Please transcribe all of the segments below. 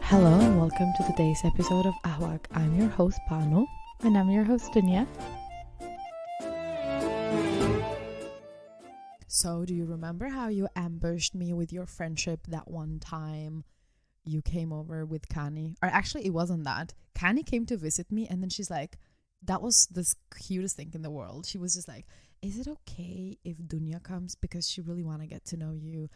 Hello and welcome to today's episode of Ahwak. I'm your host Bano. And I'm your host Dunia. So do you remember how you ambushed me with your friendship that one time you came over with Kani? Or actually it wasn't that. Kani came to visit me and then she's like, that was the cutest thing in the world. She was just like, is it okay if Dunia comes because she really want to get to know you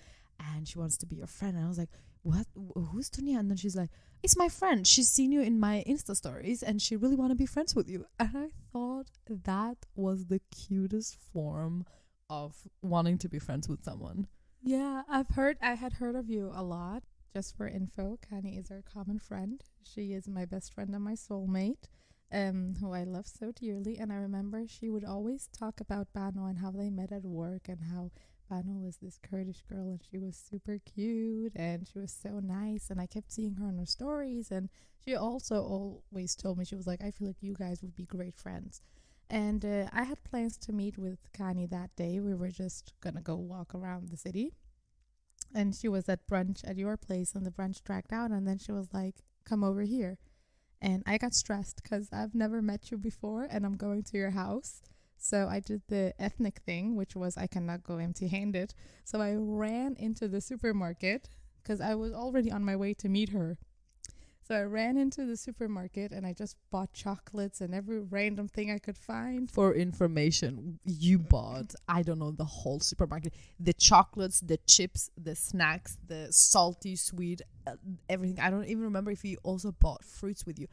and she wants to be your friend? And I was like, what? Who's Dunia? And then she's like, it's my friend. She's seen you in my Insta stories and she really want to be friends with you. And I thought that was the cutest form of wanting to be friends with someone. Yeah, I had heard of you a lot. Just for info, Kani is our common friend. She is my best friend and my soulmate, who I love so dearly. And I remember she would always talk about Bano and how they met at work and how Bano was this Kurdish girl and she was super cute and she was so nice. And I kept seeing her on her stories. And she also always told me, she was like, I feel like you guys would be great friends. And I had plans to meet with Kani that day. We were just going to go walk around the city. And she was at brunch at your place and the brunch dragged out. And then she was like, come over here. And I got stressed because I've never met you before and I'm going to your house. So I did the ethnic thing, which was I cannot go empty-handed. So I ran into the supermarket because I was already on my way to meet her. So I ran into the supermarket and I just bought chocolates and every random thing I could find. For information, you bought, I don't know, the whole supermarket. The chocolates, the chips, the snacks, the salty, sweet, everything. I don't even remember if you also bought fruits with you.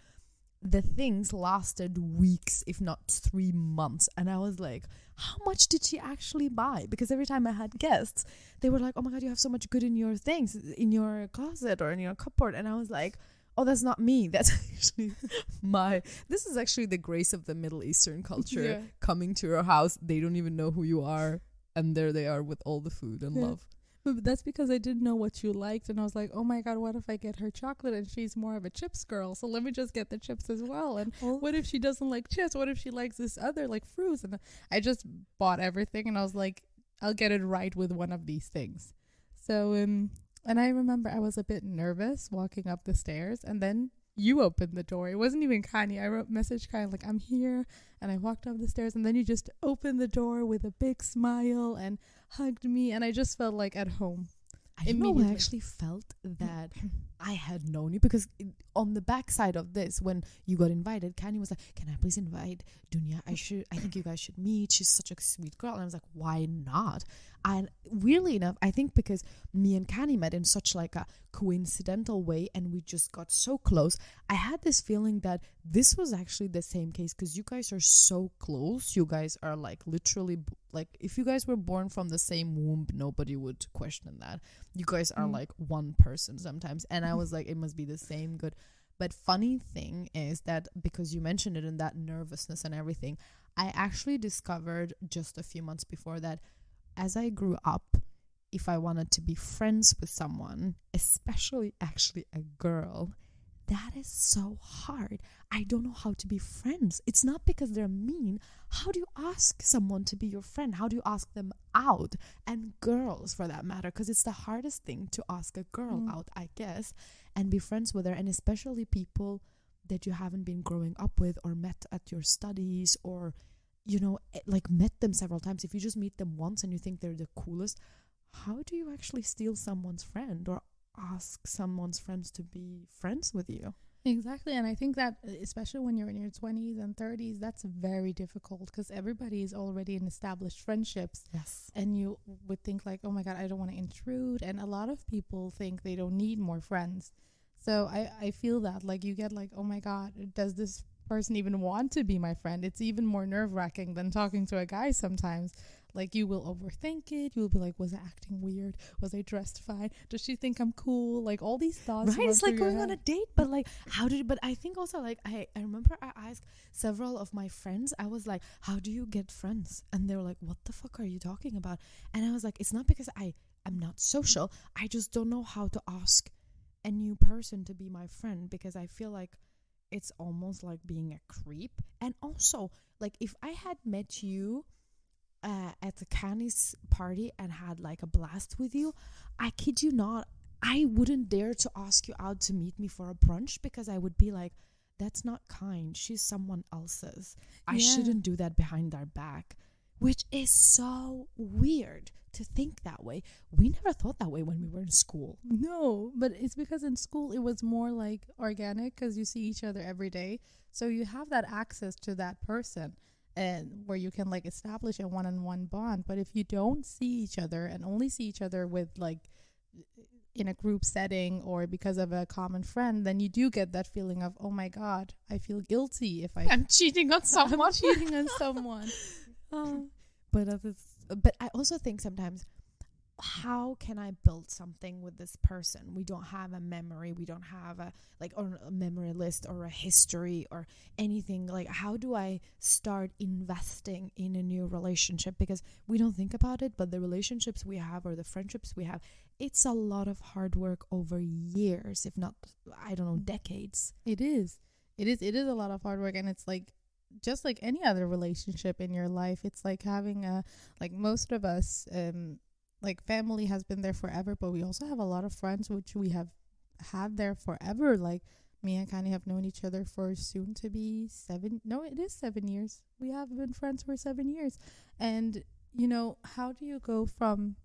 The things lasted weeks, if not 3 months. And I was like, how much did she actually buy? Because every time I had guests, they were like, oh my God, you have so much good in your things, in your closet or in your cupboard. And I was like, oh, that's not me. That's actually this is actually the grace of the Middle Eastern culture coming to your house. They don't even know who you are. And there they are with all the food and love. But that's because I didn't know what you liked. And I was like, oh my God, what if I get her chocolate and she's more of a chips girl? So let me just get the chips as well. And what if she doesn't like chips? What if she likes this other like fruits? And I just bought everything and I was like, I'll get it right with one of these things. So, and I remember I was a bit nervous walking up the stairs and then you opened the door. It wasn't even Kanye. I messaged Kanye like, I'm here. And I walked up the stairs and then you just opened the door with a big smile and hugged me. And I just felt like at home. I know I actually felt that I had known you because on the backside of this, when you got invited, Kanye was like, can I please invite Dunia? I think you guys should meet. She's such a sweet girl. And I was like, why not? And weirdly enough, I think because me and Kanye met in such like a coincidental way and we just got so close, I had this feeling that this was actually the same case because you guys are so close. You guys are like literally like if you guys were born from the same womb, nobody would question that. You guys are like one person sometimes. And I was like, it must be the same good. But funny thing is that because you mentioned it in that nervousness and everything, I actually discovered just a few months before that as I grew up, if I wanted to be friends with someone, especially actually a girl, that is so hard. I don't know how to be friends. It's not because they're mean. How do you ask someone to be your friend? How do you ask them out? And girls, for that matter, because it's the hardest thing to ask a girl out, I guess, and be friends with her. And especially people that you haven't been growing up with or met at your studies or, you know, like met them several times. If you just meet them once and you think they're the coolest, how do you actually steal someone's friend or ask someone's friends to be friends with you? Exactly. And I think that especially when you're in your 20s and 30s, that's very difficult because everybody is already in established friendships. Yes. And you would think like, oh my God, I don't want to intrude. And a lot of people think they don't need more friends. So I feel that like you get like, oh my God, does this person even want to be my friend? It's even more nerve-wracking than talking to a guy sometimes. Like you will overthink it. You will be like, was I acting weird? Was I dressed fine? Does she think I'm cool? Like all these thoughts. Right, it's like going on a date, but like but I think also like I remember I asked several of my friends, I was like, how do you get friends? And they were like, what the fuck are you talking about? And I was like, it's not because I am not social. I just don't know how to ask a new person to be my friend because I feel like it's almost like being a creep. And also like if I had met you at the Kani's party and had like a blast with you, I kid you not, I wouldn't dare to ask you out to meet me for a brunch because I would be like, that's not kind. She's someone else's. I shouldn't do that behind their back, which is so weird to think that way. We never thought that way when we were in school. No, but it's because in school it was more like organic because you see each other every day. So you have that access to that person and where you can like establish a one-on-one bond. But if you don't see each other and only see each other with like in a group setting or because of a common friend, then you do get that feeling of, oh my God, I feel guilty if I'm cheating on someone. I'm cheating on someone. But I also think sometimes, how can I build something with this person? We don't have a memory. We don't have or a memory list or a history or anything. Like, how do I start investing in a new relationship? Because we don't think about it, but the relationships we have or the friendships we have, it's a lot of hard work over years, if not, I don't know, decades. It is a lot of hard work, and it's like just like any other relationship in your life. It's like having like most of us, like family has been there forever, but we also have a lot of friends which we have had there forever. Like me and Kanye have known each other for soon to be 7 years. We have been friends for 7 years. And how do you go from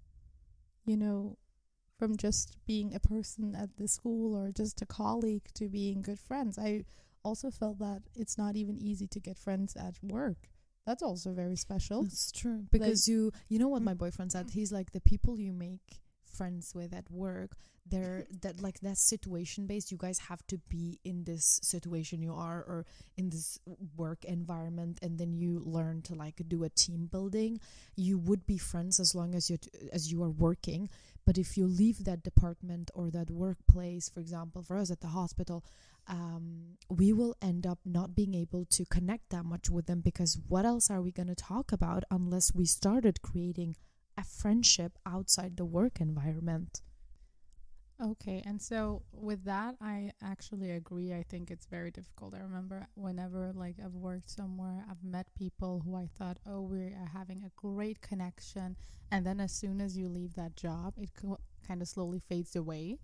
just being a person at the school or just a colleague to being good friends? I also felt that it's not even easy to get friends at work. That's also very special. That's true. Because you know what my boyfriend said? He's like, the people you make friends with at work, they're that's situation based. You guys have to be in this situation you are or in this work environment, and then you learn to like do a team building. You would be friends as long as you are working. But if you leave that department or that workplace, for example, for us at the hospital, we will end up not being able to connect that much with them, because what else are we going to talk about unless we started creating a friendship outside the work environment? Okay, and so with that, I actually agree. I think it's very difficult. I remember whenever like I've worked somewhere, I've met people who I thought, oh, we are having a great connection. And then as soon as you leave that job, it kind of slowly fades away.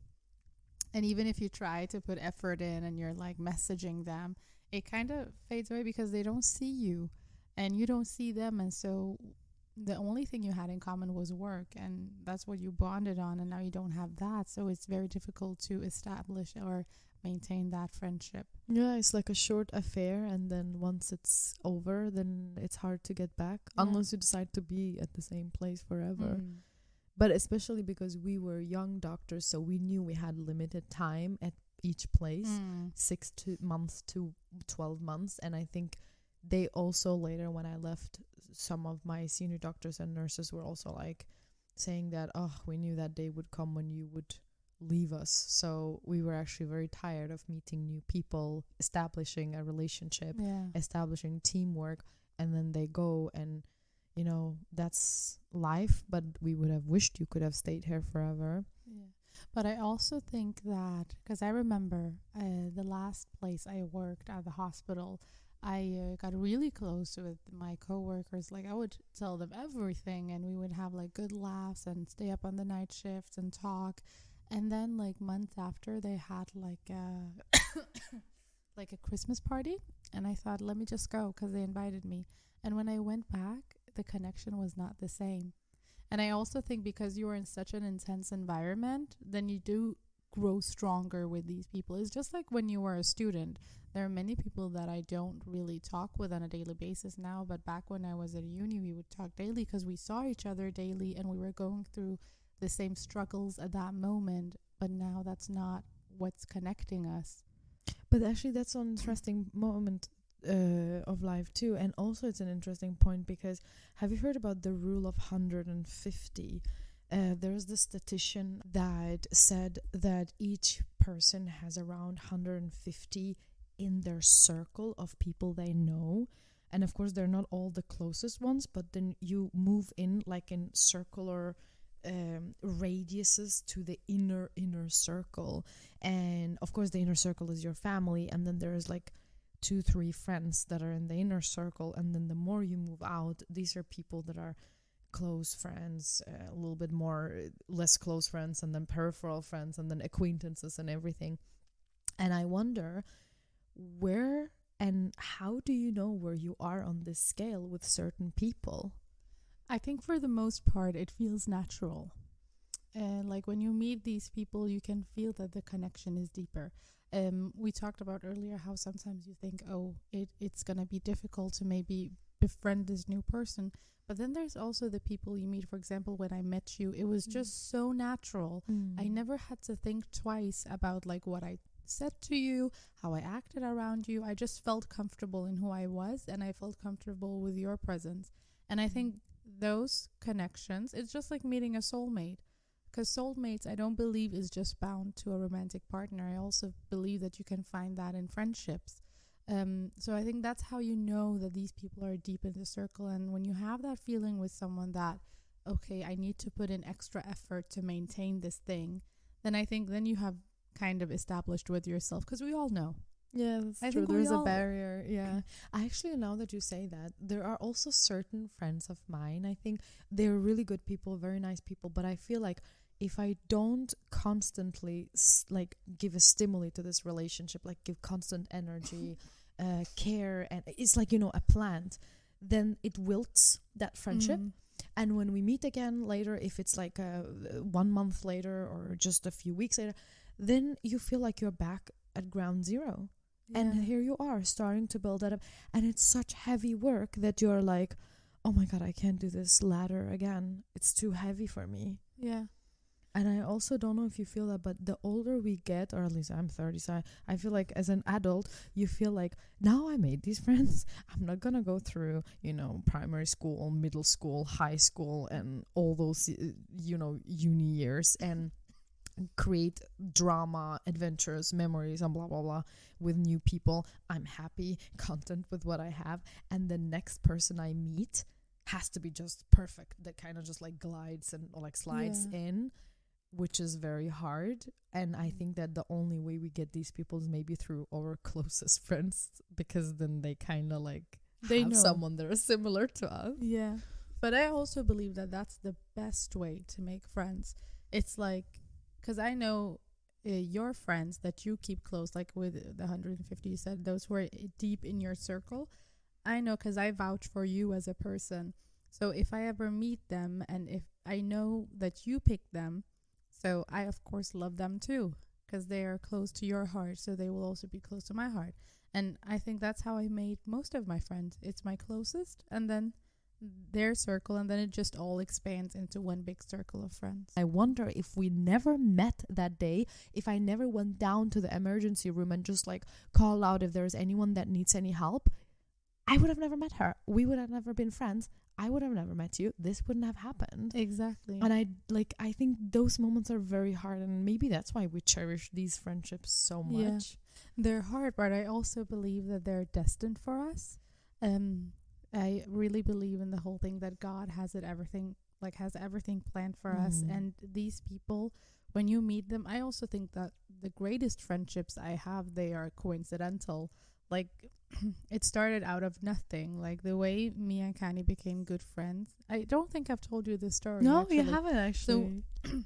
And even if you try to put effort in and you're like messaging them, it kind of fades away because they don't see you and you don't see them. And so the only thing you had in common was work, and that's what you bonded on, and now you don't have that. So it's very difficult to establish or maintain that friendship. Yeah, it's like a short affair, and then once it's over, then it's hard to get back, unless you decide to be at the same place forever. But especially because we were young doctors, so we knew we had limited time at each place, 6 months to 12 months. And I think they also later, when I left, some of my senior doctors and nurses were also like saying that, oh, we knew that day would come when you would leave us. So we were actually very tired of meeting new people, establishing a relationship, establishing teamwork, and then they go, and that's life. But we would have wished you could have stayed here forever. But I also think that, because I remember the last place I worked at the hospital, I got really close with my coworkers. Like I would tell them everything, and we would have like good laughs and stay up on the night shifts and talk. And then like months after, they had like a like a Christmas party, and I thought, let me just go, because they invited me. And when I went back, the connection was not the same. And I also think because you were in such an intense environment, then you do grow stronger with these people. It's just like when you were a student. There are many people that I don't really talk with on a daily basis now, but back when I was at uni, we would talk daily because we saw each other daily and we were going through the same struggles at that moment. But now that's not what's connecting us. But actually, that's an interesting moment of life too. And also it's an interesting point, because have you heard about the rule of 150? There's this statistician that said that each person has around 150 in their circle of people they know. And of course, they're not all the closest ones, but then you move in like in circular radiuses to the inner circle. And of course, the inner circle is your family. And then there's like 2-3 friends that are in the inner circle. And then the more you move out, these are people that are close friends, a little bit more less close friends, and then peripheral friends, and then acquaintances and everything. And I wonder, where and how do you know where you are on this scale with certain people? I think for the most part, it feels natural. And like when you meet these people, you can feel that the connection is deeper. We talked about earlier how sometimes you think, oh, it's going to be difficult to maybe befriend this new person. But then there's also the people you meet. For example, when I met you, it was just so natural. I never had to think twice about like what I said to you, how I acted around you. I just felt comfortable in who I was, and I felt comfortable with your presence. And I think those connections, it's just like meeting a soulmate. Because soulmates, I don't believe, is just bound to a romantic partner. I also believe that you can find that in friendships. So I think that's how you know that these people are deep in the circle. And when you have that feeling with someone that, okay, I need to put in extra effort to maintain this thing, then I think then you have kind of established with yourself, because we all know. Yeah, that's I true. think There's a barrier. Yeah. Actually, now that you say that, there are also certain friends of mine. I think they're really good people, very nice people. But I feel like if I don't constantly like give a stimuli to this relationship, like give constant energy, care, and it's like, you know, a plant, then it wilts that friendship. And when we meet again later, if it's like 1 month later or just a few weeks later, then you feel like you're back at ground zero. Yeah. And here you are starting to build that up. And it's such heavy work that you're like, oh my God, I can't do this ladder again. It's too heavy for me. Yeah. And I also don't know if you feel that, but the older we get, or at least I'm 30, so I feel like as an adult, you feel like, now I made these friends. I'm not going to go through, you know, primary school, middle school, high school, and all those, you know, uni years, and create drama, adventures, memories, and blah, blah, blah with new people. I'm happy, content with what I have. And the next person I meet has to be just perfect. That kind of just like glides and like slides in, which is very hard. And I think that the only way we get these people is maybe through our closest friends, because then they kind of like they have know someone that is similar to us. Yeah. But I also believe that that's the best way to make friends. It's like, because I know your friends that you keep close, like with the 150 you said, those who are deep in your circle, I know because I vouch for you as a person. So if I ever meet them, and if I know that you pick them, so I, of course, love them too, because they are close to your heart. So they will also be close to my heart. And I think that's how I made most of my friends. It's my closest, and then their circle, and then it just all expands into one big circle of friends. I wonder if we never met that day, if I never went down to the emergency room and just like call out if there's anyone that needs any help, I would have never met her. We would have never been friends. I would have never met you. This wouldn't have happened. Exactly. And I think those moments are very hard, and maybe that's why we cherish these friendships so much. Yeah. They're hard, but I also believe that they're destined for us. I really believe in the whole thing that God has everything planned for us. And these people, when you meet them, I also think that the greatest friendships I have, they are coincidental. Like, it started out of nothing. Like the way me and Kani became good friends. I don't think I've told you this story. No, actually. you haven't actually. So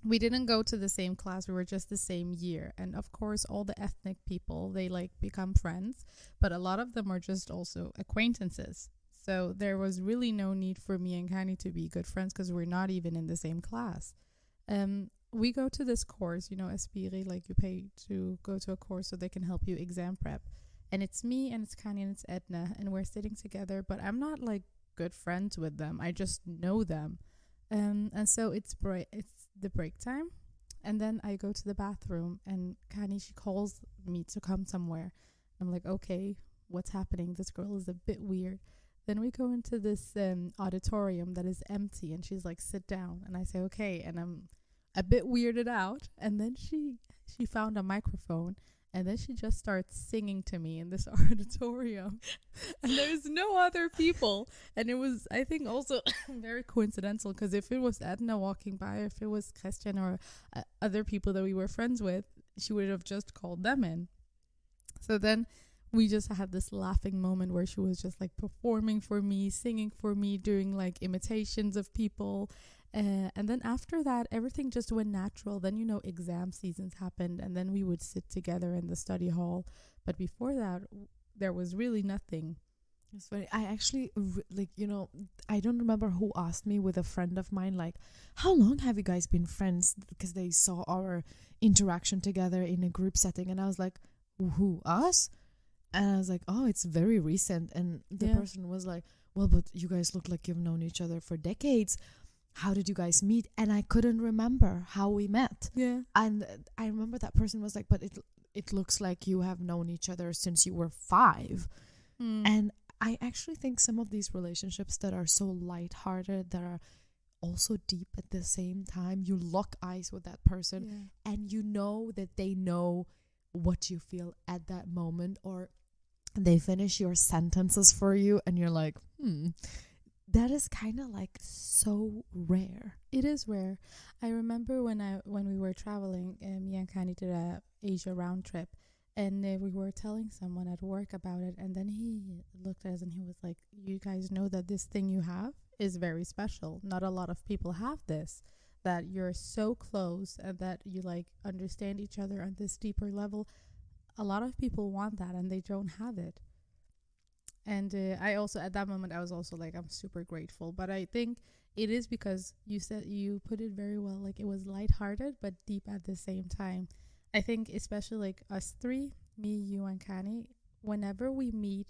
we didn't go to the same class. We were just the same year. And of course, all the ethnic people, they like become friends. But a lot of them are just also acquaintances. So there was really no need for me and Kani to be good friends, because we're not even in the same class. We go to this course, you know, Aspiri, like you pay to go to a course so they can help you exam prep. And it's me and it's Kani and it's Edna, and we're sitting together, but I'm not like good friends with them. I just know them. And so it's the break time. And then I go to the bathroom, and Kani, she calls me to come somewhere. I'm like, okay, what's happening? This girl is a bit weird. Then we go into this auditorium that is empty, and she's like, sit down. And I say, okay. And I'm a bit weirded out. And then she found a microphone, and then she just starts singing to me in this auditorium. And there's no other people. And it was, I think, also very coincidental, because if it was Edna walking by, if it was Christian or other people that we were friends with, she would have just called them in. So then we just had this laughing moment where she was just like performing for me, singing for me, doing like imitations of people. And then after that, everything just went natural. Then, exam seasons happened, and then we would sit together in the study hall. But before that, there was really nothing. It's funny. I actually, I don't remember who asked me with a friend of mine, like, how long have you guys been friends? Because they saw our interaction together in a group setting. And I was like, who, us? And I was like, oh, it's very recent. And the person was like, well, but you guys look like you've known each other for decades. How did you guys meet? And I couldn't remember how we met. Yeah. And I remember that person was like, but it looks like you have known each other since you were 5. And I actually think some of these relationships that are so lighthearted, that are also deep at the same time, you lock eyes with that person and you know that they know what you feel at that moment, or they finish your sentences for you and you're like, that is kind of like so rare. It is rare. I remember when we were traveling, me and Kani did a Asia round trip, and we were telling someone at work about it, and then he looked at us and he was like, you guys know that this thing you have is very special. Not a lot of people have this, that you're so close and that you like understand each other on this deeper level. A lot of people want that and they don't have it. And I also, at that moment, I was also like, I'm super grateful. But I think it is because you put it very well. Like, it was lighthearted, but deep at the same time. I think especially like us three, me, you, and Kani, whenever we meet,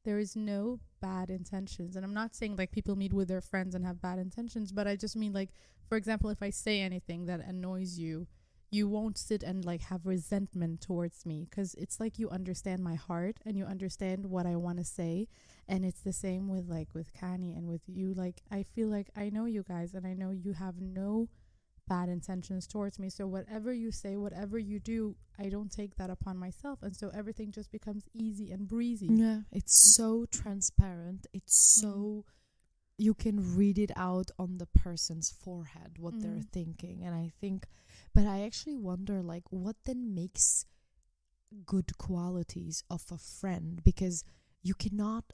there is no bad intentions. And I'm not saying like people meet with their friends and have bad intentions, but I just mean like, for example, if I say anything that annoys you, you won't sit and like have resentment towards me, because it's like you understand my heart and you understand what I want to say. And it's the same with Kani and with you. Like, I feel like I know you guys and I know you have no bad intentions towards me. So whatever you say, whatever you do, I don't take that upon myself. And so everything just becomes easy and breezy. Yeah, it's so transparent. It's so... you can read it out on the person's forehead what they're thinking. And I think, but I actually wonder, like, what then makes good qualities of a friend? Because you cannot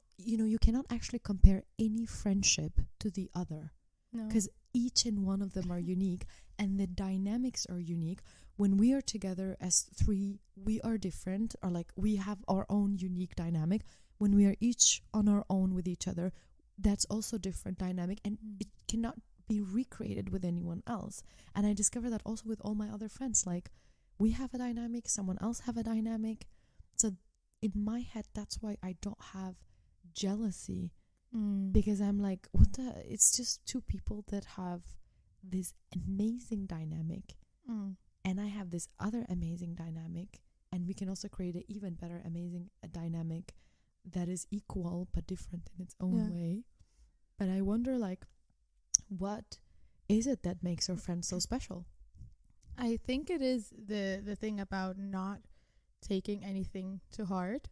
actually compare any friendship to the other, because each and one of them are unique and the dynamics are unique. When we are together as 3, we are different, or like we have our own unique dynamic. When we are each on our own with each other, that's also different dynamic, and it cannot be recreated with anyone else. And I discovered that also with all my other friends. Like, we have a dynamic, someone else have a dynamic. So in my head, that's why I don't have jealousy, because I'm like, it's just 2 people that have this amazing dynamic, and I have this other amazing dynamic, and we can also create an even better amazing dynamic that is equal but different in its own way. But I wonder, like, what is it that makes our friends so special? I think it is the thing about not taking anything to heart.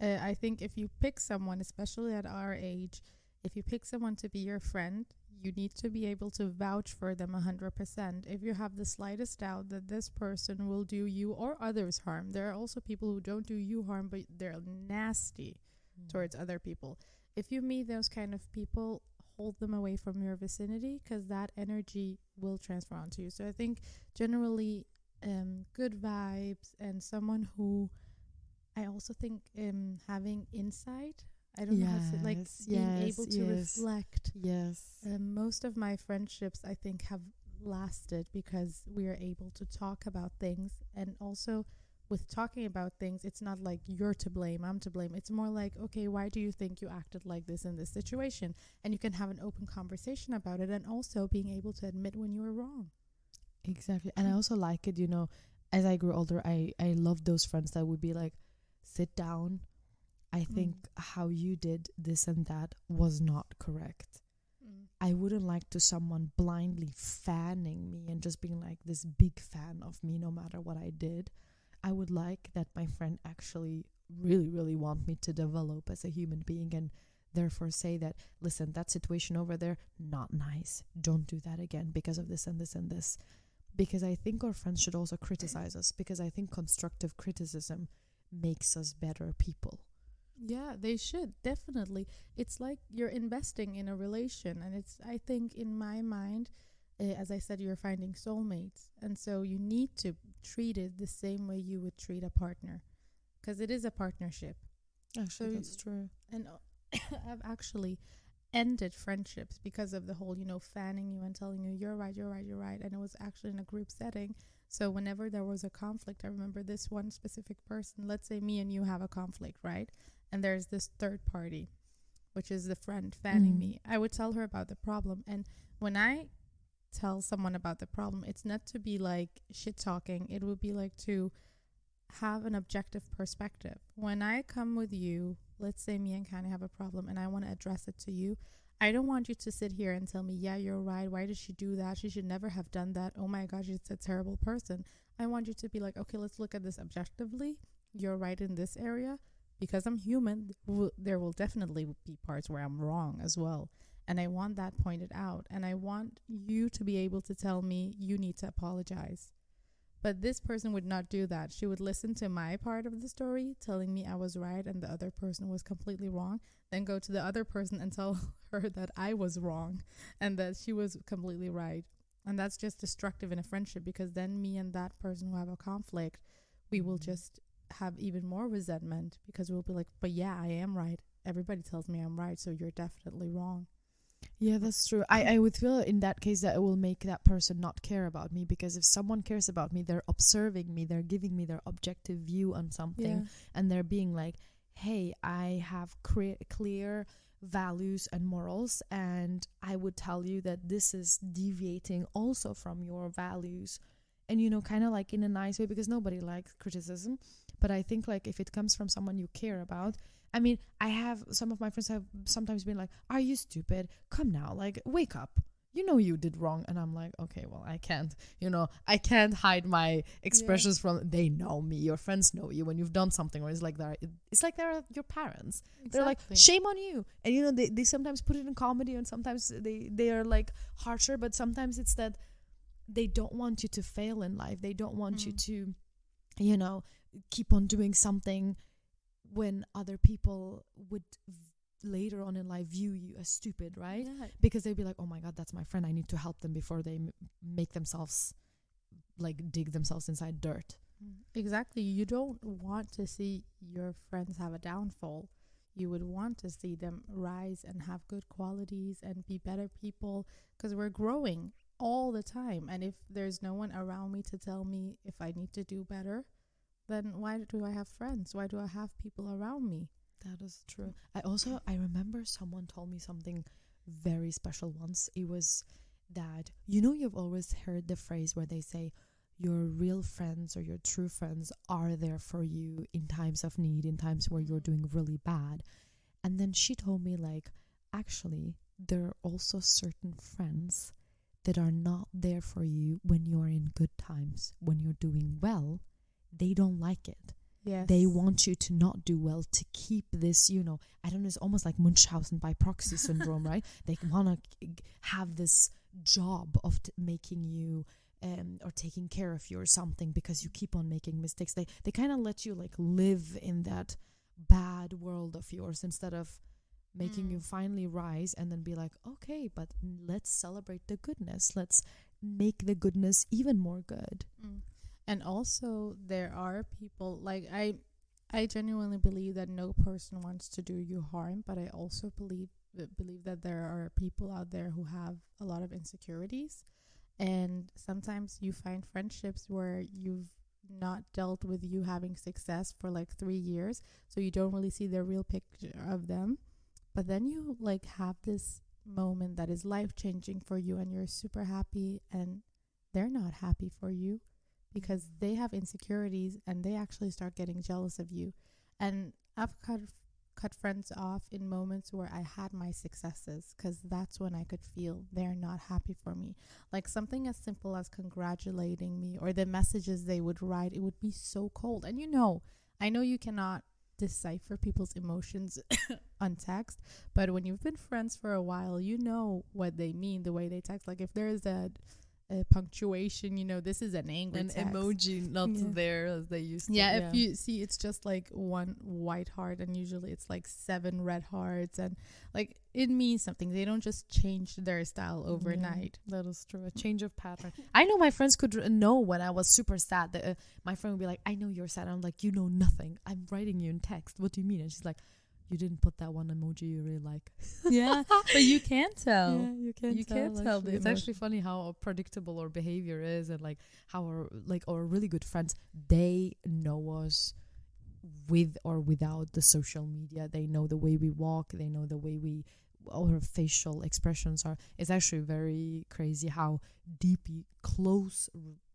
I think if you pick someone, especially at our age, if you pick someone to be your friend, you need to be able to vouch for them 100%. If you have the slightest doubt that this person will do you or others harm, there are also people who don't do you harm, but they're nasty towards other people. If you meet those kind of people, hold them away from your vicinity, because that energy will transfer onto you. So I think generally good vibes, and someone who, I also think having insight. I don't know how to say, like, being able to reflect. Most of my friendships, I think, have lasted because we are able to talk about things. And also with talking about things, it's not like you're to blame, I'm to blame. It's more like, okay, why do you think you acted like this in this situation? And you can have an open conversation about it, and also being able to admit when you were wrong. Exactly. And I also like it, as I grew older, I loved those friends that would be like, sit down. I think how you did this and that was not correct. I wouldn't like to someone blindly fanning me and just being like this big fan of me no matter what I did. I would like that my friend actually really, really want me to develop as a human being, and therefore say that, listen, that situation over there, not nice. Don't do that again because of this and this and this. Because I think our friends should also criticize us, because I think constructive criticism makes us better people. Yeah, they should definitely. It's like you're investing in a relation, and it's, I think, in my mind, as I said, you're finding soulmates, and so you need to treat it the same way you would treat a partner, because it is a partnership. Actually, So, that's true. and I've actually ended friendships because of the whole, fanning you and telling you you're right, you're right, you're right, and it was actually in a group setting. So whenever there was a conflict, I remember this one specific person. Let's say me and you have a conflict, right? And there's this third party, which is the friend fanning me. I would tell her about the problem, and when I tell someone about the problem, it's not to be like shit talking. It would be like to have an objective perspective. When I come with you, let's say me and Kanye have a problem and I want to address it to you, I don't want you to sit here and tell me, yeah, you're right, why did she do that, she should never have done that, oh my gosh, she's a terrible person. I want you to be like, okay, let's look at this objectively. You're right in this area. Because I'm human, there will definitely be parts where I'm wrong as well, and I want that pointed out, and I want you to be able to tell me you need to apologize. But this person would not do that. She would listen to my part of the story, telling me I was right and the other person was completely wrong, then go to the other person and tell her that I was wrong and that she was completely right. And that's just destructive in a friendship, because then me and that person who have a conflict, we will just have even more resentment, because we'll be like, but yeah, I am right. Everybody tells me I'm right, so you're definitely wrong. Yeah, that's true. I would feel in that case that it will make that person not care about me, because if someone cares about me, they're observing me, they're giving me their objective view on something, and they're being like, hey, I have clear values and morals, and I would tell you that this is deviating also from your values. And, kind of like in a nice way, because nobody likes criticism. But I think like if it comes from someone you care about, I mean, I have some of my friends have sometimes been like, are you stupid? Come now, like, wake up. You did wrong. And I'm like, okay, well, I can't hide my expressions from, they know me. Your friends know you when you've done something, or it's like they're your parents. Exactly. They're like, shame on you. And, they sometimes put it in comedy, and sometimes they are like harsher, but sometimes it's that they don't want you to fail in life. They don't want you to, keep on doing something when other people would later on in life view you as stupid, right? Yeah. Because they'd be like, oh my God, that's my friend. I need to help them before they make themselves, like, dig themselves inside dirt. Exactly. You don't want to see your friends have a downfall. You would want to see them rise and have good qualities and be better people, because we're growing all the time. And if there's no one around me to tell me if I need to do better, then why do I have friends? Why do I have people around me? That is true. I remember someone told me something very special once. It was that, you've always heard the phrase where they say your real friends or your true friends are there for you in times of need, in times where you're doing really bad. And then she told me, like, actually, there are also certain friends that are not there for you when you're in good times, when you're doing well. They don't like it. Yes. They want you to not do well, to keep this, I don't know, it's almost like Munchausen by proxy syndrome, right? They want to have this job of making you or taking care of you or something, because you keep on making mistakes. They kind of let you like live in that bad world of yours, instead of making you finally rise and then be like, okay, but let's celebrate the goodness. Let's make the goodness even more good. And also, there are people, like, I genuinely believe that no person wants to do you harm, but I also believe that there are people out there who have a lot of insecurities, and sometimes you find friendships where you've not dealt with you having success for like 3 years, so you don't really see the real picture of them, but then you like have this moment that is life-changing for you, and you're super happy, and they're not happy for you, because they have insecurities and they actually start getting jealous of you. And I've cut friends off in moments where I had my successes, because that's when I could feel they're not happy for me. Like something as simple as congratulating me, or the messages they would write, it would be so cold. And I know you cannot decipher people's emotions on text, but when you've been friends for a while, you know what they mean, the way they text. Like if there's a punctuation. This is an angry An text. emoji not there as they used to. Yeah, if you see, it's just like one white heart, and usually it's like 7 red hearts, and like it means something. They don't just change their style overnight. That is true. A change of pattern. I know my friends could know when I was super sad. That my friend would be like, "I know you're sad." I'm like, "You know nothing. I'm writing you in text. What do you mean?" And she's like, "You didn't put that one emoji you really like." Yeah, but you can't tell. Yeah, you can't tell. The It's actually funny how predictable our behavior is, and like how our really good friends, they know us with or without the social media. They know the way we walk. They know the way our facial expressions are. It's actually very crazy how deeply close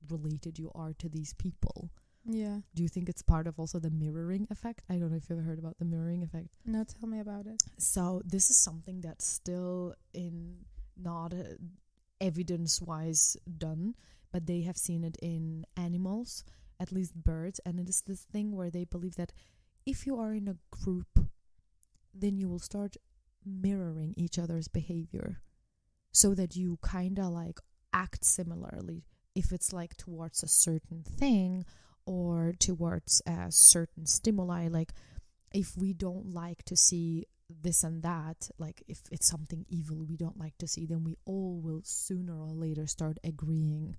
related you are to these people. Yeah. Do you think it's part of also the mirroring effect? I don't know if you've ever heard about the mirroring effect. No, tell me about it. So this is something that's still not evidence-wise done, but they have seen it in animals, at least birds, and it is this thing where they believe that if you are in a group, then you will start mirroring each other's behavior, so that you kind of like act similarly if it's like towards a certain thing or towards a certain stimuli. Like if we don't like to see this and that, like if it's something evil we don't like to see, then we all will sooner or later start agreeing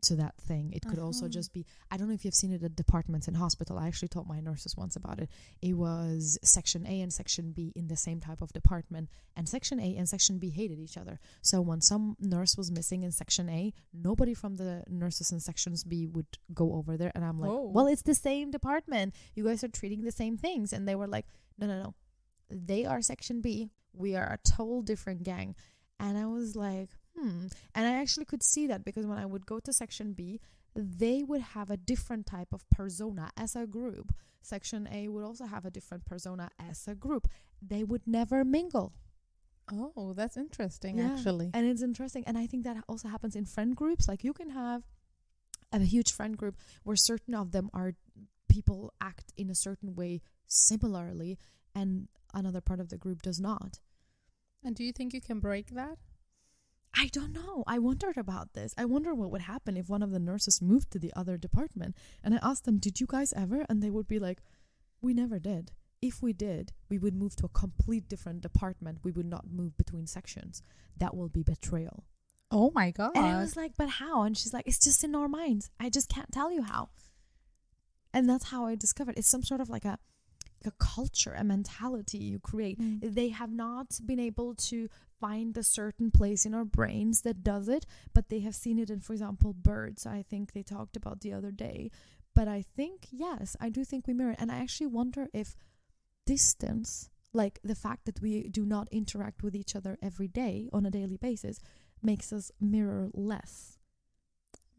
to that thing. It could also just be, I don't know if you've seen it at departments in hospital. I actually told my nurses once about it. It was section A and section B in the same type of department, and section A and section B hated each other. So when some nurse was missing in section A, nobody from the nurses in sections B would go over there, and I'm like, well, it's the same department, you guys are treating the same things. And they were like, no, they are section B, we are a total different gang. And I was like, and I actually could see that, because when I would go to section B, they would have a different type of persona as a group. Section A would also have a different persona as a group. They would never mingle. Oh, that's interesting, actually. And it's interesting. And I think that also happens in friend groups. Like you can have a huge friend group where certain of them are people act in a certain way similarly, and another part of the group does not. And do you think you can break that? I don't know. I wondered about this. I wonder what would happen if one of the nurses moved to the other department. And I asked them, did you guys ever? And they would be like, we never did. If we did, we would move to a complete different department. We would not move between sections. That will be betrayal. Oh my God. And I was like, but how? And she's like, it's just in our minds. I just can't tell you how. And that's how I discovered it's some sort of like a culture, a mentality you create. They have not been able to find a certain place in our brains that does it, but they have seen it in, for example, birds. I think they talked about the other day. But I think, yes, I do think we mirror. And I actually wonder if distance, like the fact that we do not interact with each other every day on a daily basis, makes us mirror less.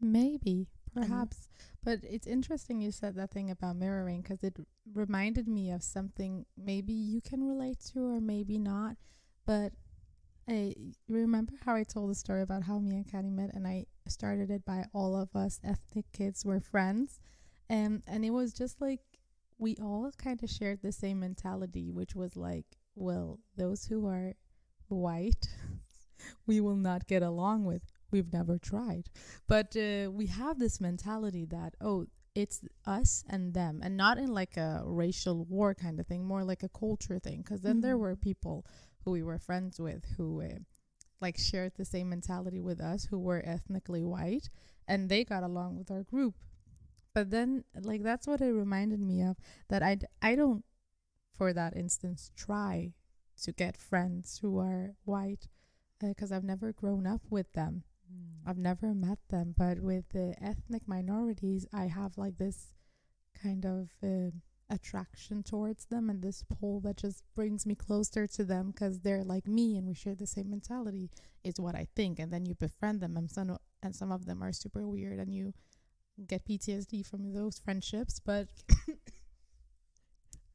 Maybe, perhaps. But it's interesting you said that thing about mirroring, because it reminded me of something maybe you can relate to or maybe not. But I remember how I told the story about how me and Kani met, and I started it by all of us ethnic kids were friends. And it was just like we all kind of shared the same mentality, which was like, well, those who are white, we will not get along with. We've never tried. But we have this mentality that, it's us and them, and not in like a racial war kind of thing, more like a culture thing. Because then there were people who we were friends with who like shared the same mentality with us, who were ethnically white, and they got along with our group. But then like that's what it reminded me of, that I don't, for that instance, try to get friends who are white, because I've never grown up with them. I've never met them. But with the ethnic minorities, I have like this kind of attraction towards them, and this pull that just brings me closer to them because they're like me and we share the same mentality, is what I think. And then you befriend them, and some of them are super weird, and you get PTSD from those friendships. But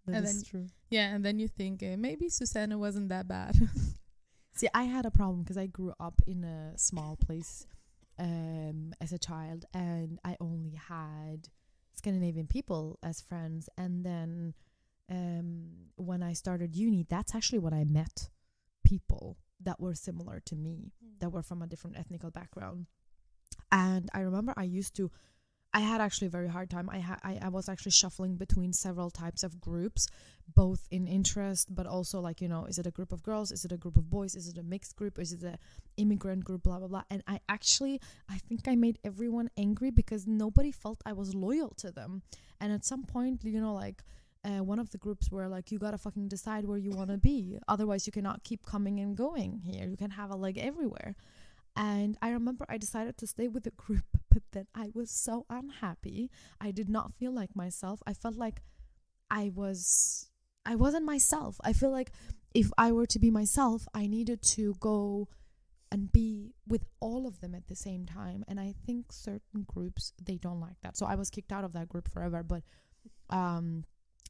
that is true. Yeah, and then you think maybe Susanna wasn't that bad. See, I had a problem because I grew up in a small place as a child, and I only had Scandinavian people as friends. And then when I started uni, that's actually when I met people that were similar to me, that were from a different ethnical background. And I remember I had actually a very hard time. I was actually shuffling between several types of groups, both in interest, but also like, you know, is it a group of girls? Is it a group of boys? Is it a mixed group? Is it a immigrant group? Blah, blah, blah. And I think I made everyone angry because nobody felt I was loyal to them. And at some point, you know, like, one of the groups were like, you gotta fucking decide where you want to be. Otherwise, you cannot keep coming and going here. You can have a leg everywhere. And I remember I decided to stay with the group, but then I was so unhappy. I did not feel like myself. I felt like I wasn't myself. I feel like if I were to be myself, I needed to go and be with all of them at the same time. And I think certain groups, they don't like that. So I was kicked out of that group forever. But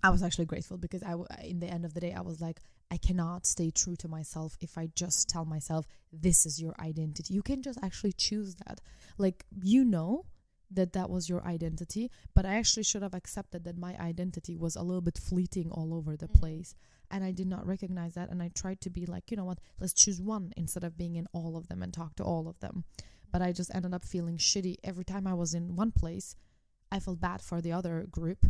I was actually grateful because in the end of the day, I was like, I cannot stay true to myself if I just tell myself, this is your identity. You can just actually choose that. Like, you know that was your identity, but I actually should have accepted that my identity was a little bit fleeting all over the place. And I did not recognize that. And I tried to be like, you know what, let's choose one instead of being in all of them and talk to all of them. But I just ended up feeling shitty. Every time I was in one place, I felt bad for the other group.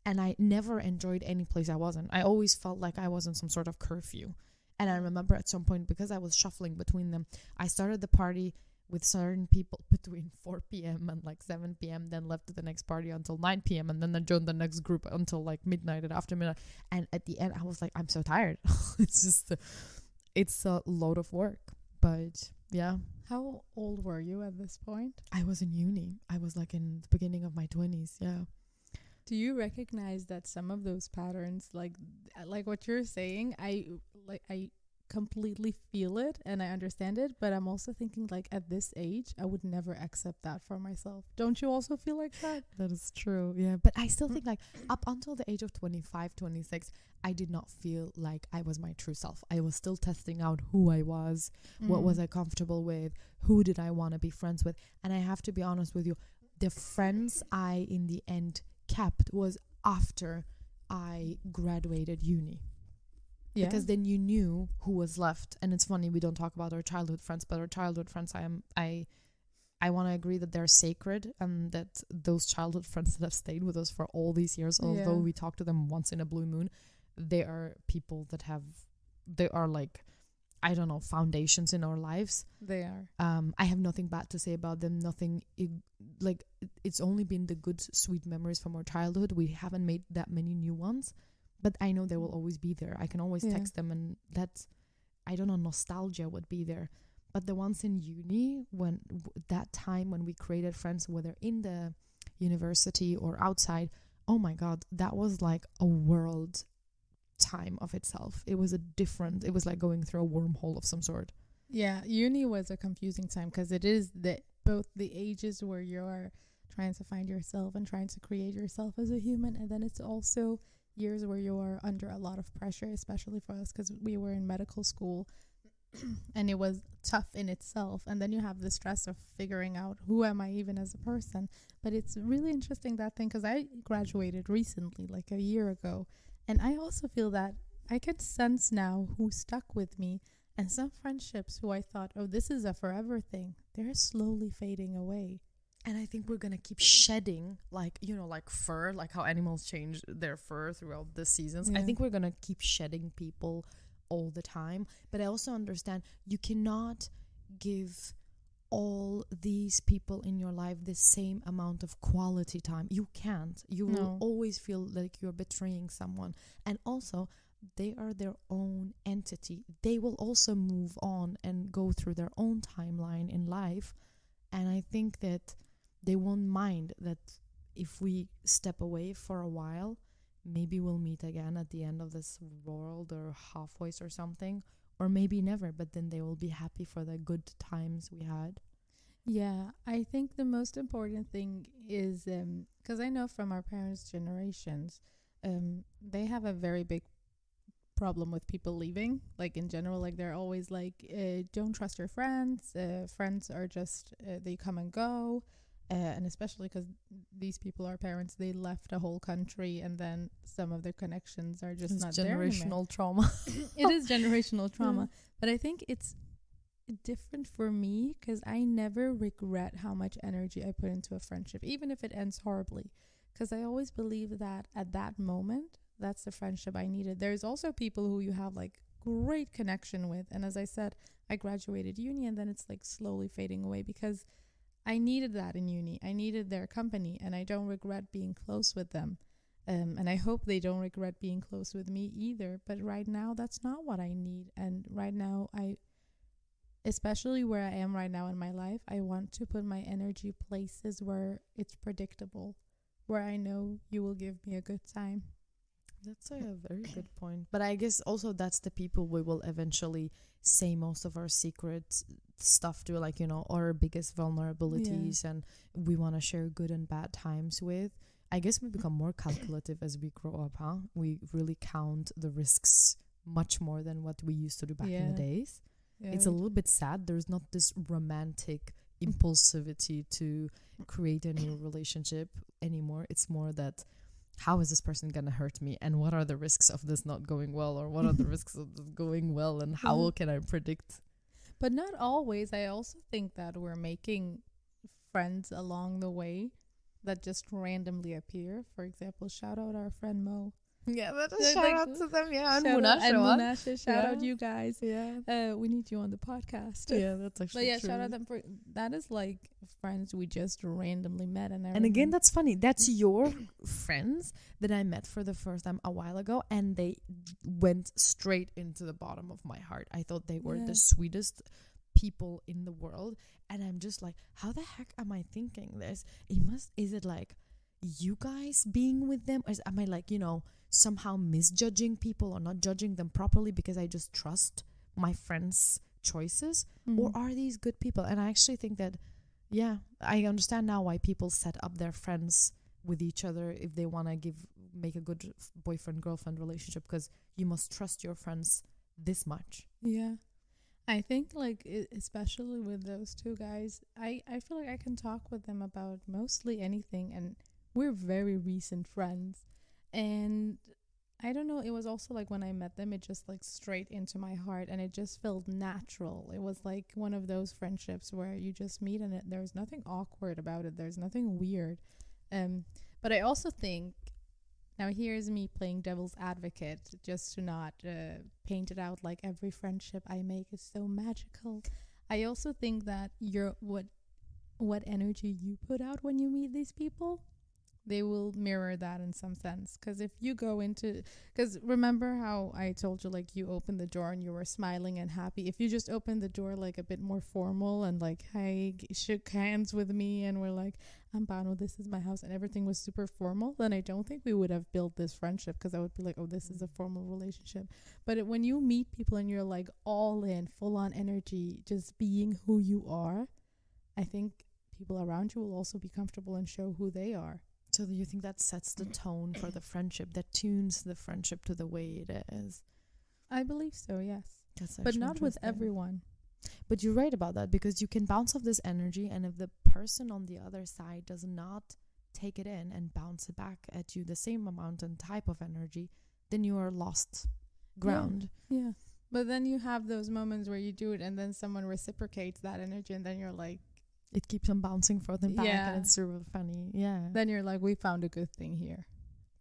And I never enjoyed any place I was in. I always felt like I was in some sort of curfew. And I remember at some point, because I was shuffling between them, I started the party with certain people between 4 p.m. and like 7 p.m. Then left to the next party until 9 p.m. And then I joined the next group until like midnight and after midnight. And at the end, I was like, I'm so tired. It's a load of work. But yeah. How old were you at this point? I was in uni. I was like in the beginning of my 20s. Yeah. Do you recognize that some of those patterns, like what you're saying, I completely feel it and I understand it, but I'm also thinking like at this age, I would never accept that for myself. Don't you also feel like that? That is true. Yeah. But I still think like up until the age of 25, 26, I did not feel like I was my true self. I was still testing out who I was, what was I comfortable with, who did I want to be friends with. And I have to be honest with you, the friends I in the end kept was after I graduated uni. Yeah. Because then you knew who was left. And it's funny, we don't talk about our childhood friends, but our childhood friends, I want to agree that they're sacred, and that those childhood friends that have stayed with us for all these years, although we talk to them once in a blue moon, they are people that they are like, I don't know, foundations in our lives. They are. I have nothing bad to say about them. It's only been the good, sweet memories from our childhood. We haven't made that many new ones, but I know they will always be there. I can always text them, and that's, I don't know, nostalgia would be there. But the ones in uni, that time when we created friends, whether in the university or outside, oh my God, that was like a world time of itself. It was like going through a wormhole of some sort. Yeah, uni was a confusing time because it is both the ages where you're trying to find yourself and trying to create yourself as a human, and then it's also years where you are under a lot of pressure, especially for us because we were in medical school and it was tough in itself, and then you have the stress of figuring out who am I even as a person. But it's really interesting, that thing, because I graduated recently, like a year ago, and I also feel that I can sense now who stuck with me, and some friendships who I thought, oh, this is a forever thing, they're slowly fading away. And I think we're going to keep shedding, like, you know, like fur, like how animals change their fur throughout the seasons. Yeah. I think we're going to keep shedding people all the time. But I also understand you cannot give all these people in your life the same amount of quality time. You can't. You will always feel like you're betraying someone. And also, they are their own entity. They will also move on and go through their own timeline in life. And I think that they won't mind that if we step away for a while, maybe we'll meet again at the end of this world or halfway or something, or maybe never, but then they will be happy for the good times we had. Yeah, I think the most important thing is, because I know from our parents' generations, they have a very big problem with people leaving, like in general, like they're always like, don't trust your friends, friends are just, they come and go. And especially because these people are parents, they left a whole country and then some of their connections are just not there anymore. Generational trauma. It is generational trauma. But I think it's different for me because I never regret how much energy I put into a friendship, even if it ends horribly. Because I always believe that at that moment, that's the friendship I needed. There's also people who you have like great connection with. And as I said, I graduated uni and then it's like slowly fading away because I needed that in uni. I needed their company and I don't regret being close with them. And I hope they don't regret being close with me either. But right now, that's not what I need. And right now, especially where I am right now in my life, I want to put my energy places where it's predictable, where I know you will give me a good time. That's a very good point. But I guess also that's the people we will eventually say most of our secret stuff to, like, you know, our biggest vulnerabilities, and we want to share good and bad times with. I guess we become more calculative as we grow up, huh? We really count the risks much more than what we used to do back in the days. Yeah. It's a little bit sad. There's not this romantic impulsivity to create a new relationship anymore. It's more that, how is this person going to hurt me? And what are the risks of this not going well? Or what are the risks of this going well? And how well can I predict? But not always. I also think that we're making friends along the way that just randomly appear. For example, shout out our friend Mo. Yeah, that is shout out to them. Yeah, and Munasha, shout out you guys. Yeah, we need you on the podcast. Yeah, that's actually true. Shout out them for that. Is like friends we just randomly met, and again, that's funny. That's your friends that I met for the first time a while ago, and they went straight into the bottom of my heart. I thought they were the sweetest people in the world, and I'm just like, how the heck am I thinking this? Is it like you guys being with them, or am I like, you know, somehow misjudging people or not judging them properly because I just trust my friends' choices? Or are these good people? And I actually think that, I understand now why people set up their friends with each other if they want to make a good boyfriend-girlfriend relationship, because you must trust your friends this much. Yeah. I think, like, especially with those two guys, I feel like I can talk with them about mostly anything, and we're very recent friends. And I don't know, it was also like when I met them, it just like straight into my heart, and it just felt natural. It was like one of those friendships where you just meet and there's nothing awkward about it. There's nothing weird. But I also think, now here's me playing devil's advocate, just to not paint it out like every friendship I make is so magical. I also think that what energy you put out when you meet these people, they will mirror that in some sense. Because if you go into, because remember how I told you, like, you opened the door and you were smiling and happy. If you just opened the door like a bit more formal and like, hey, shook hands with me and we're like, I'm Bano, this is my house, and everything was super formal, then I don't think we would have built this friendship, because I would be like, oh, this is a formal relationship. But when you meet people and you're like all in, full on energy, just being who you are, I think people around you will also be comfortable and show who they are. So do you think that sets the tone for the friendship, that tunes the friendship to the way it is? I believe so, yes. But not with everyone. But you're right about that, because you can bounce off this energy, and if the person on the other side does not take it in and bounce it back at you the same amount and type of energy, then you are lost ground. Yeah. But then you have those moments where you do it and then someone reciprocates that energy, and then you're like, it keeps on bouncing forth and back, and it's super funny. Yeah. Then you're like, we found a good thing here.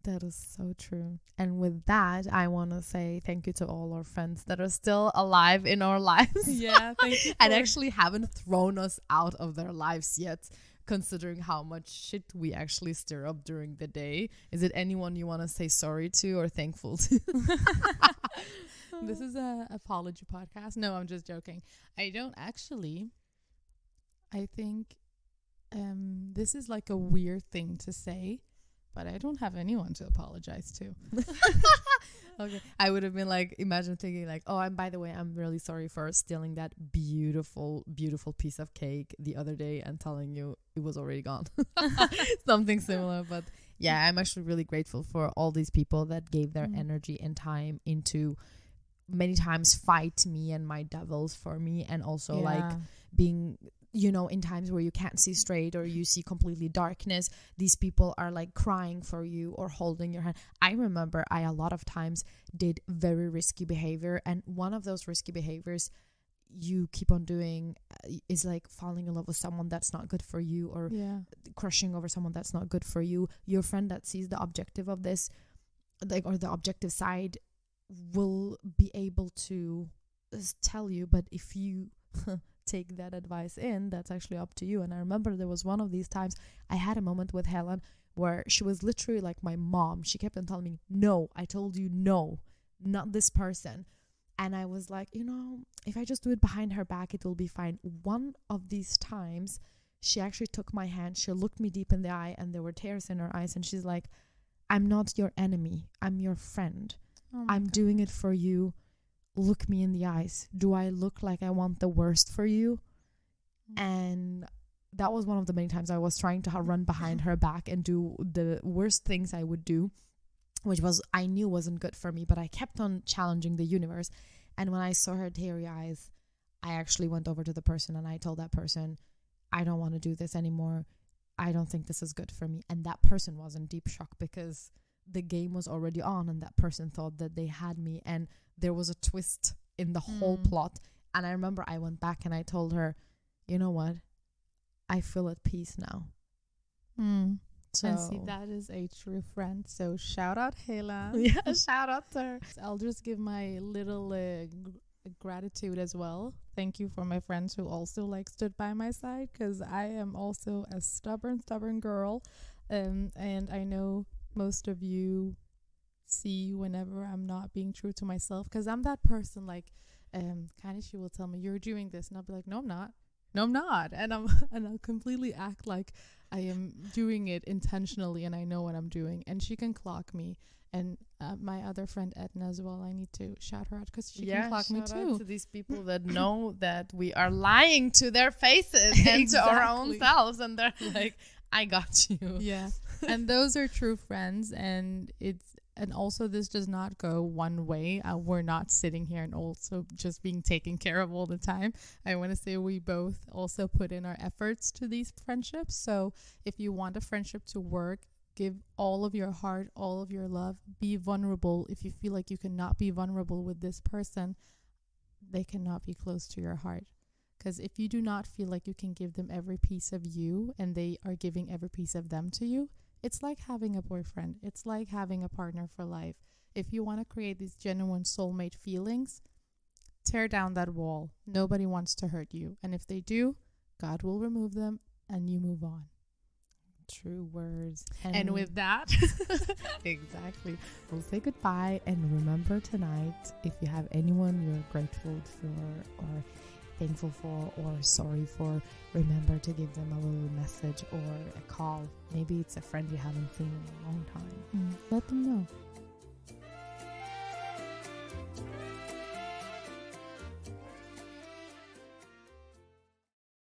That is so true. And with that, I want to say thank you to all our friends that are still alive in our lives. Yeah, thank you. And actually haven't thrown us out of their lives yet, considering how much shit we actually stir up during the day. Is it anyone you want to say sorry to or thankful to? This is a apology podcast. No, I'm just joking. I don't actually. I think this is like a weird thing to say, but I don't have anyone to apologize to. Okay. I would have been like, imagine thinking like, oh, by the way, I'm really sorry for stealing that beautiful, beautiful piece of cake the other day and telling you it was already gone. Something similar. But yeah, I'm actually really grateful for all these people that gave their energy and time into many times fight me and my devils for me, and also like being, you know, in times where you can't see straight or you see completely darkness, these people are like crying for you or holding your hand. I remember I a lot of times did very risky behavior, and one of those risky behaviors, you keep on doing is like falling in love with someone that's not good for you, or crushing over someone that's not good for you. Your friend that sees the objective of this, like, or the objective side, will be able to tell you, but if you take that advice in, that's actually up to you. And I remember there was one of these times I had a moment with Helen where she was literally like my mom. She kept on telling me, no, I told you no, not this person. And I was like, if I just do it behind her back, it will be fine. One of these times, she actually took my hand, she looked me deep in the eye, and there were tears in her eyes, and she's like, I'm not your enemy, I'm your friend. I'm doing it for you. Look me in the eyes. Do I look like I want the worst for you? And that was one of the many times I was trying to run behind her back and do the worst things I would do, which was, I knew wasn't good for me, but I kept on challenging the universe. And when I saw her teary eyes, I actually went over to the person and I told that person, I don't want to do this anymore. I don't think this is good for me. And that person was in deep shock because the game was already on and that person thought that they had me, and there was a twist in the whole plot. And I remember I went back and I told her, you know what? I feel at peace now. So, and see, that is a true friend. So shout out Hela. Yeah, shout out to her. I'll just give my little gratitude as well. Thank you for my friends who also stood by my side, because I am also a stubborn girl. And I know most of you see whenever I'm not being true to myself, because I'm that person, kind of, she will tell me, you're doing this, and I'll be like, no, I'm not, and I'll completely act like I am doing it intentionally and I know what I'm doing, and she can clock me. And my other friend Edna as well, I need to shout her out because she can clock me too. Shout out to these people that know that we are lying to their faces and to our own selves, and they're like, I got you. Yeah. And those are true friends, and also this does not go one way. We're not sitting here and also just being taken care of all the time. I want to say we both also put in our efforts to these friendships. So if you want a friendship to work, give all of your heart, all of your love, be vulnerable. If you feel like you cannot be vulnerable with this person, they cannot be close to your heart. Because if you do not feel like you can give them every piece of you and they are giving every piece of them to you, it's like having a boyfriend. It's like having a partner for life. If you want to create these genuine soulmate feelings, tear down that wall. Nobody wants to hurt you. And if they do, God will remove them and you move on. True words. And with that, exactly. We'll say goodbye, and remember tonight, if you have anyone you're grateful for or thankful for or sorry for, remember to give them a little message or a call. Maybe it's a friend you haven't seen in a long time. Let them know.